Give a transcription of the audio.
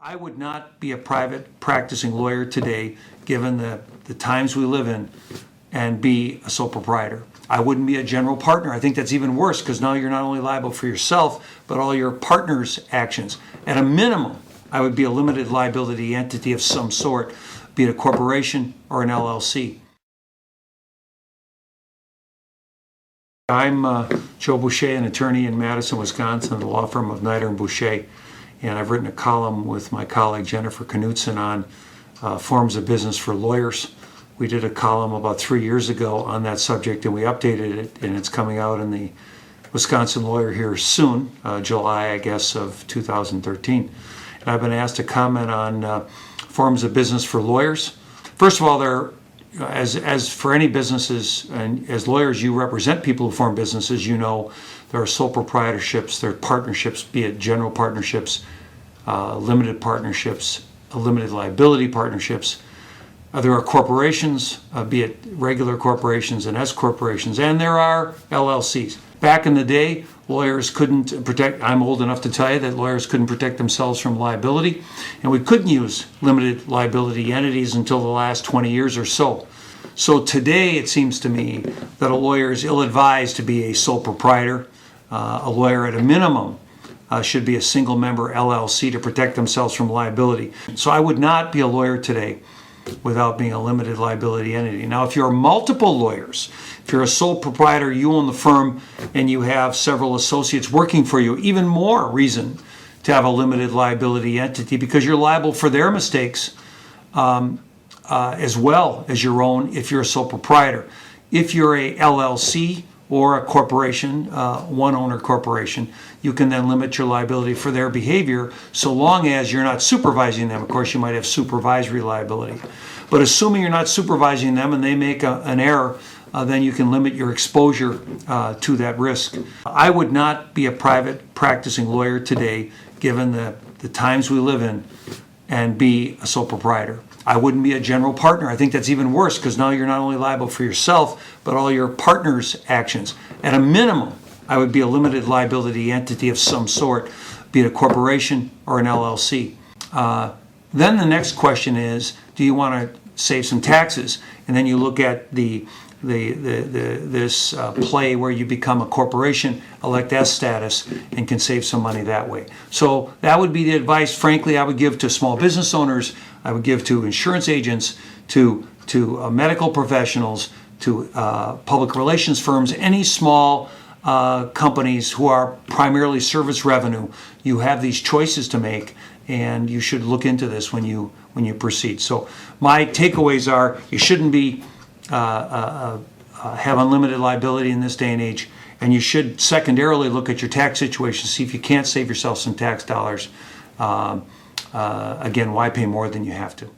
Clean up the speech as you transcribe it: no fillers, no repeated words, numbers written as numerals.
I would not be a private practicing lawyer today, given the times we live in, and be a sole proprietor. I wouldn't be a general partner. I think that's even worse, because now you're not only liable for yourself, but all your partner's actions. At a minimum, I would be a limited liability entity of some sort, be it a corporation or an LLC. I'm Joe Boucher, an attorney in Madison, Wisconsin, at the law firm of Nider & Boucher, and I've written a column with my colleague Jennifer Knutson on forms of business for lawyers. We did a column about 3 years ago on that subject, and we updated it, and it's coming out in the Wisconsin Lawyer here soon, July, I guess, of 2013. And I've been asked to comment on forms of business for lawyers. First of all, there, as for any businesses, and as lawyers, you represent people who form businesses. You know there are sole proprietorships, there are partnerships, be it general partnerships, limited partnerships, limited liability partnerships. There are corporations, be it regular corporations and S corporations, and there are LLCs. Back in the day, lawyers couldn't protect, I'm old enough to tell you that lawyers couldn't protect themselves from liability, and we couldn't use limited liability entities until the last 20 years or so. So today, it seems to me that a lawyer is ill-advised to be a sole proprietor. A lawyer, at a minimum, should be a single-member LLC to protect themselves from liability. So I would not be a lawyer today without being a limited liability entity. Now, if you're multiple lawyers, if you're a sole proprietor, you own the firm, and you have several associates working for you, even more reason to have a limited liability entity, because you're liable for their mistakes as well as your own if you're a sole proprietor. If you're a LLC or a corporation, one-owner corporation, you can then limit your liability for their behavior so long as you're not supervising them. Of course, you might have supervisory liability. But assuming you're not supervising them and they make an error, then you can limit your exposure to that risk. I would not be a private practicing lawyer today, given the times we live in, and be a sole proprietor. I wouldn't be a general partner. I think that's even worse, because now you're not only liable for yourself, but all your partner's actions. At a minimum, I would be a limited liability entity of some sort, be it a corporation or an LLC. Then the next question is, do you want to save some taxes? And then you look at this play where you become a corporation, elect S status, and can save some money that way. So that would be the advice, frankly, I would give to small business owners, I would give to insurance agents, to medical professionals, to public relations firms, any small companies who are primarily service revenue. You have these choices to make, and you should look into this when you proceed. So my takeaways are, you shouldn't be have unlimited liability in this day and age, and you should secondarily look at your tax situation, see if you can't save yourself some tax dollars. Again, why pay more than you have to?